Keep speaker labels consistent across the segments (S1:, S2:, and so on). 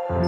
S1: Hai,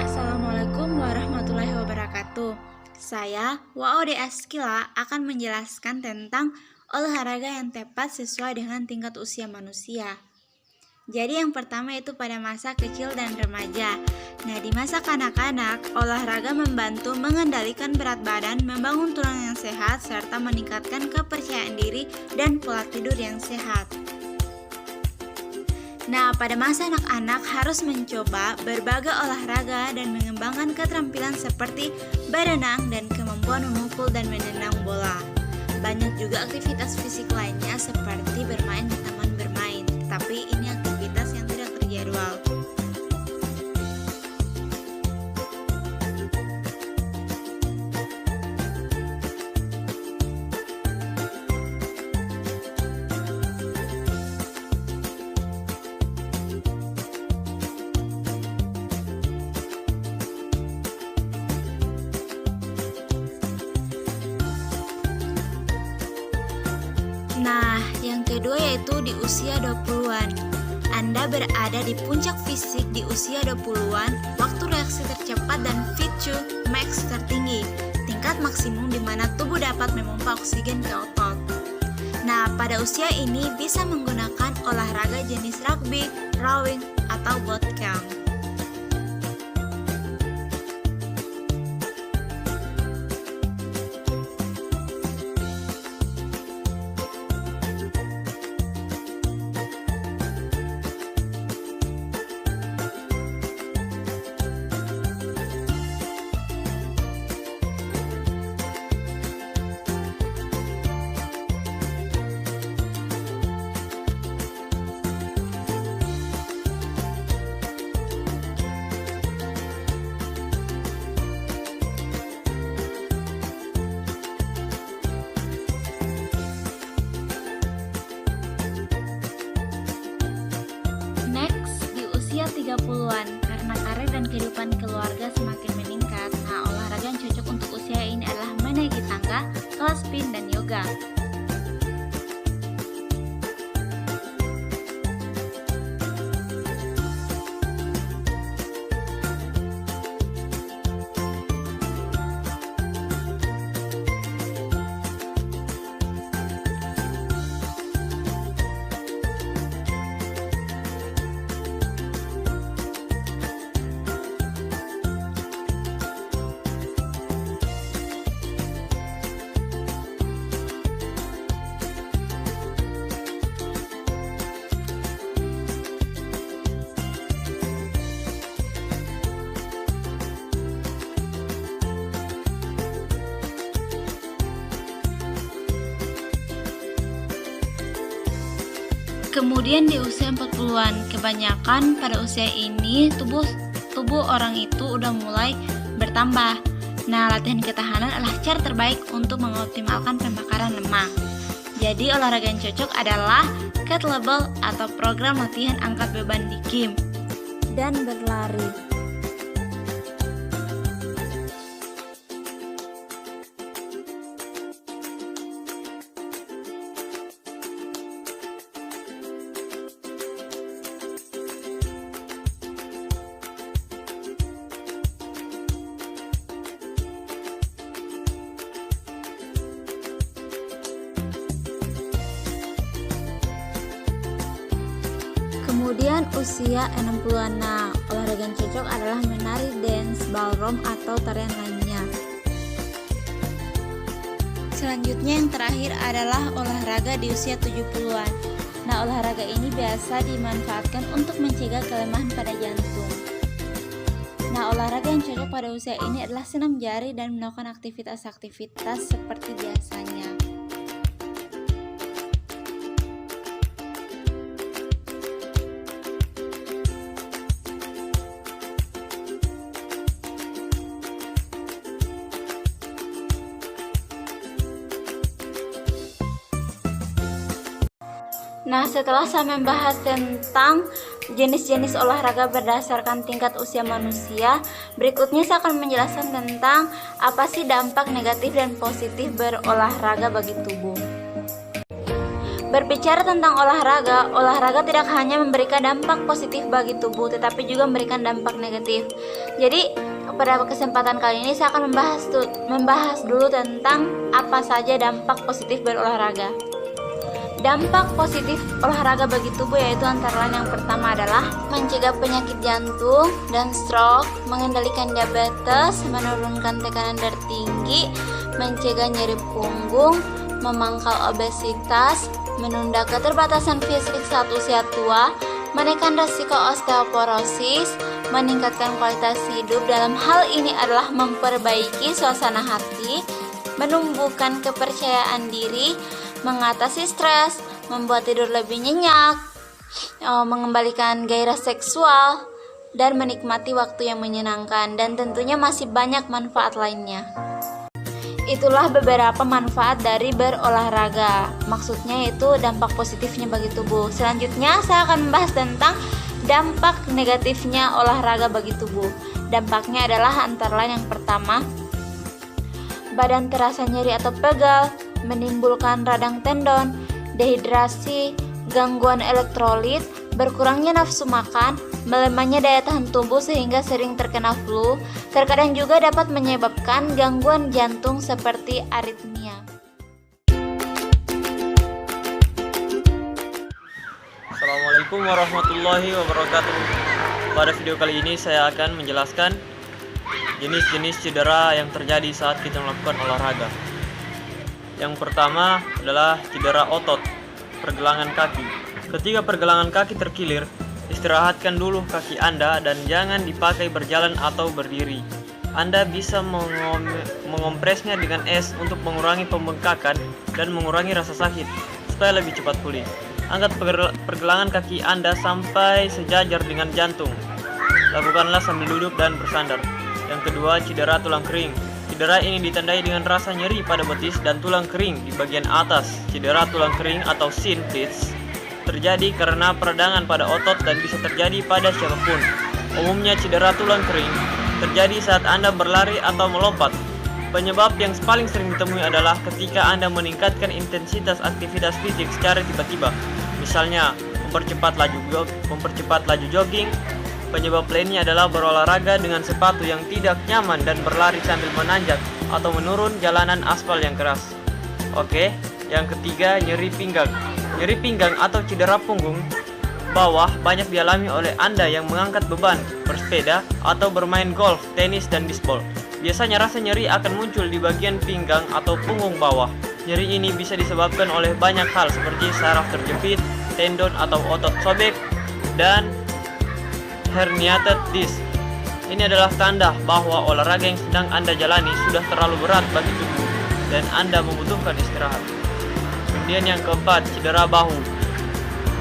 S1: Assalamualaikum warahmatullahi wabarakatuh. Saya, Waode Askila, akan menjelaskan tentang olahraga yang tepat sesuai dengan tingkat usia manusia. Jadi yang pertama itu pada masa kecil dan remaja. Nah, di masa kanak-kanak, olahraga membantu mengendalikan berat badan, membangun tulang yang sehat, serta meningkatkan kepercayaan diri dan pola tidur yang sehat. Nah, pada masa anak-anak harus mencoba berbagai olahraga dan mengembangkan keterampilan seperti berenang dan kemampuan memukul dan menendang bola. Banyak juga aktivitas fisik lainnya seperti bermain di taman bermain, tapi ini aktivitas yang tidak terjadwal. Nah, yang kedua yaitu di usia 20-an. Anda berada di puncak fisik di usia 20-an, waktu reaksi tercepat dan VO2 max tertinggi, tingkat maksimum di mana tubuh dapat memompa oksigen ke otot. Nah, pada usia ini bisa menggunakan olahraga jenis rugby, rowing, atau boot camp. Next, di usia 30-an, karena karir dan kehidupan keluarga semakin meningkat, nah olahraga yang cocok untuk usia ini adalah menaiki tangga, kelas spin, dan yoga. Kemudian di usia 40-an, kebanyakan pada usia ini tubuh orang itu udah mulai bertambah. Nah, latihan ketahanan adalah cara terbaik untuk mengoptimalkan pembakaran lemak. Jadi olahraga yang cocok adalah kettlebell atau program latihan angkat beban di gym dan berlari. Kemudian usia 60-an, nah olahraga yang cocok adalah menari dance, ballroom, atau tarian lainnya. Selanjutnya yang terakhir adalah olahraga di usia 70-an. Nah olahraga ini biasa dimanfaatkan untuk mencegah kelemahan pada jantung. Nah olahraga yang cocok pada usia ini adalah senam jari dan melakukan aktivitas-aktivitas seperti biasanya. Nah, setelah saya membahas tentang jenis-jenis olahraga berdasarkan tingkat usia manusia, berikutnya saya akan menjelaskan tentang apa sih dampak negatif dan positif berolahraga bagi tubuh. Berbicara tentang olahraga, olahraga tidak hanya memberikan dampak positif bagi tubuh, tetapi juga memberikan dampak negatif. Jadi, pada kesempatan kali ini saya akan membahas dulu tentang apa saja dampak positif berolahraga. Dampak positif olahraga bagi tubuh yaitu antara lain yang pertama adalah mencegah penyakit jantung dan stroke, mengendalikan diabetes, menurunkan tekanan darah tinggi, mencegah nyeri punggung, memangkal obesitas, menunda keterbatasan fisik saat usia tua, menekan risiko osteoporosis, meningkatkan kualitas hidup. Dalam hal ini adalah memperbaiki suasana hati, menumbuhkan kepercayaan diri, mengatasi stres, membuat tidur lebih nyenyak, mengembalikan gairah seksual, dan menikmati waktu yang menyenangkan, dan tentunya masih banyak manfaat lainnya. Itulah beberapa manfaat dari berolahraga. Maksudnya itu dampak positifnya bagi tubuh. Selanjutnya saya akan membahas tentang dampak negatifnya olahraga bagi tubuh. Dampaknya adalah antara lain yang pertama, badan terasa nyeri atau pegal, menimbulkan radang tendon, dehidrasi, gangguan elektrolit, berkurangnya nafsu makan, melemahnya daya tahan tubuh sehingga sering terkena flu. Terkadang juga dapat menyebabkan gangguan jantung seperti aritmia.
S2: Assalamualaikum warahmatullahi wabarakatuh. Pada video kali ini saya akan menjelaskan jenis-jenis cedera yang terjadi saat kita melakukan olahraga. Yang pertama adalah cedera otot, pergelangan kaki. Ketika pergelangan kaki terkilir, istirahatkan dulu kaki Anda dan jangan dipakai berjalan atau berdiri. Anda bisa mengompresnya dengan es untuk mengurangi pembengkakan dan mengurangi rasa sakit supaya lebih cepat pulih. Angkat pergelangan kaki Anda sampai sejajar dengan jantung. Lakukanlah sambil duduk dan bersandar. Yang kedua, cedera tulang kering. Cedera ini ditandai dengan rasa nyeri pada betis dan tulang kering di bagian atas. Cedera tulang kering atau shin splints terjadi karena peradangan pada otot dan bisa terjadi pada siapapun. Umumnya cedera tulang kering terjadi saat Anda berlari atau melompat. Penyebab yang paling sering ditemui adalah ketika Anda meningkatkan intensitas aktivitas fisik secara tiba-tiba. Misalnya, mempercepat laju jogging. Penyebab lainnya adalah berolahraga dengan sepatu yang tidak nyaman dan berlari sambil menanjak atau menurun jalanan aspal yang keras. Oke, yang ketiga, nyeri pinggang. Nyeri pinggang atau cedera punggung bawah banyak dialami oleh Anda yang mengangkat beban, bersepeda, atau bermain golf, tenis, dan bisbol. Biasanya rasa nyeri akan muncul di bagian pinggang atau punggung bawah. Nyeri ini bisa disebabkan oleh banyak hal seperti saraf terjepit, tendon atau otot sobek, dan herniated disc. Ini adalah tanda bahwa olahraga yang sedang Anda jalani sudah terlalu berat bagi tubuh dan Anda membutuhkan istirahat. Kemudian yang keempat, cedera bahu.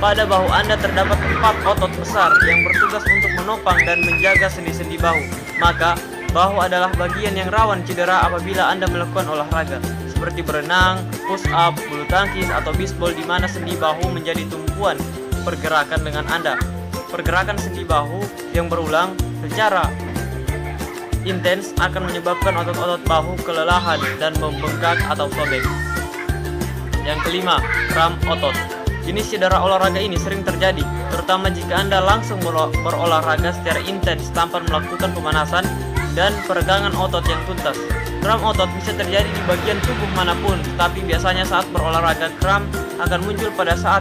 S2: Pada bahu Anda terdapat 4 otot besar yang bertugas untuk menopang dan menjaga sendi-sendi bahu. Maka, bahu adalah bagian yang rawan cedera apabila Anda melakukan olahraga, seperti berenang, push up, bulu tangkis, atau bisbol di mana sendi bahu menjadi tumpuan pergerakan dengan Anda. Pergerakan sendi bahu yang berulang secara intens akan menyebabkan otot-otot bahu kelelahan dan membengkak atau sobek. Yang kelima, kram otot. Jenis cedera olahraga ini sering terjadi, terutama jika Anda langsung berolahraga secara intens tanpa melakukan pemanasan dan peregangan otot yang tuntas. Kram otot bisa terjadi di bagian tubuh manapun, tetapi biasanya saat berolahraga kram akan muncul pada saat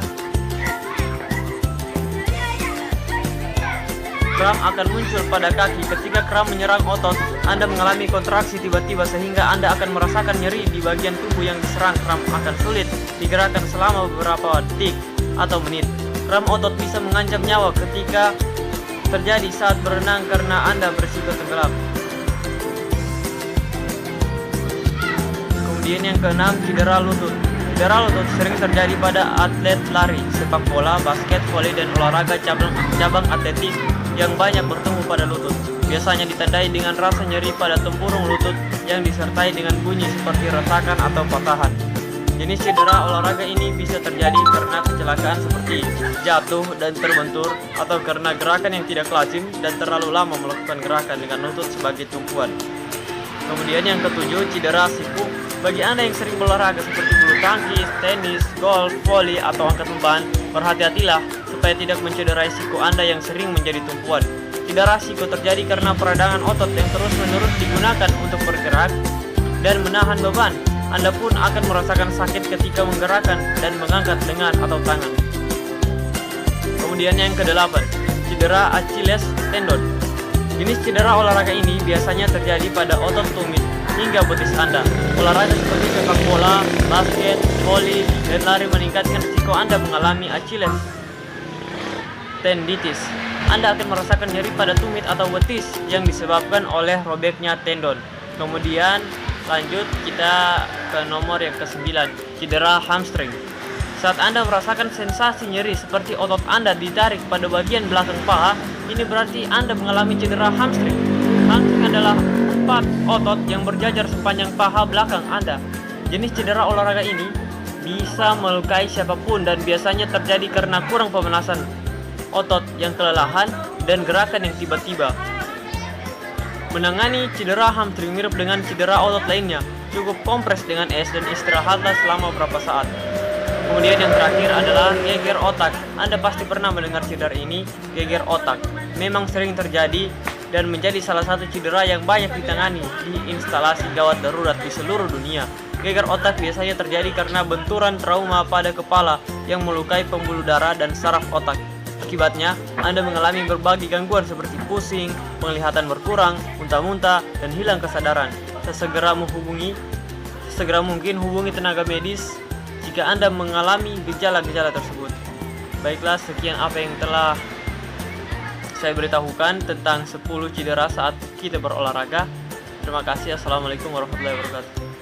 S2: kram akan muncul pada kaki. Ketika kram menyerang otot, Anda mengalami kontraksi tiba-tiba sehingga Anda akan merasakan nyeri di bagian tubuh yang diserang. Kram akan sulit digerakkan selama beberapa detik atau menit. Kram otot bisa mengancam nyawa ketika terjadi saat berenang karena Anda berisiko tenggelam. Kemudian yang keenam, cedera lutut. Cedera lutut sering terjadi pada atlet lari, sepak bola, basket, voli, dan olahraga cabang atletik yang banyak bertemu pada lutut. Biasanya ditandai dengan rasa nyeri pada tempurung lutut yang disertai dengan bunyi seperti retakan atau patahan. Jenis cedera olahraga ini bisa terjadi karena kecelakaan seperti jatuh dan terbentur, atau karena gerakan yang tidak lazim dan terlalu lama melakukan gerakan dengan lutut sebagai tumpuan. Kemudian yang ketujuh, cedera siku. Bagi Anda yang sering berolahraga seperti bulu tangkis, tenis, golf, voli, atau angkat beban, berhati-hatilah supaya tidak mencederai siku Anda yang sering menjadi tumpuan. Cedera siku terjadi karena peradangan otot yang terus-menerus digunakan untuk bergerak dan menahan beban. Anda pun akan merasakan sakit ketika menggerakkan dan mengangkat lengan atau tangan. Kemudian yang ke-8, cedera Achilles tendon. Jenis cedera olahraga ini biasanya terjadi pada otot tumit hingga betis Anda. Olahraga seperti sepak bola, basket, voli, dan lari meningkatkan risiko Anda mengalami Achilles tendinitis. Anda akan merasakan nyeri pada tumit atau betis yang disebabkan oleh robeknya tendon. Kemudian lanjut kita ke nomor yang ke-9, cedera hamstring. Saat Anda merasakan sensasi nyeri seperti otot Anda ditarik pada bagian belakang paha, ini berarti Anda mengalami cedera hamstring. Hamstring adalah 4 otot yang berjajar sepanjang paha belakang Anda. Jenis cedera olahraga ini bisa melukai siapapun dan biasanya terjadi karena kurang pemanasan otot yang kelelahan dan gerakan yang tiba-tiba. Menangani cedera hamstring mirip dengan cedera otot lainnya, cukup kompres dengan es dan istirahatlah selama beberapa saat. Kemudian yang terakhir adalah geger otak. Anda pasti pernah mendengar cedera ini, geger otak. Memang sering terjadi dan menjadi salah satu cedera yang banyak ditangani di instalasi gawat darurat di seluruh dunia. Geger otak biasanya terjadi karena benturan trauma pada kepala yang melukai pembuluh darah dan saraf otak. Akibatnya, Anda mengalami berbagai gangguan seperti pusing, penglihatan berkurang, muntah-muntah, dan hilang kesadaran. Sesegera mungkin hubungi tenaga medis jika Anda mengalami gejala-gejala tersebut. Baiklah, sekian apa yang telah saya beritahukan tentang 10 cedera saat kita berolahraga. Terima kasih. Assalamualaikum warahmatullahi wabarakatuh.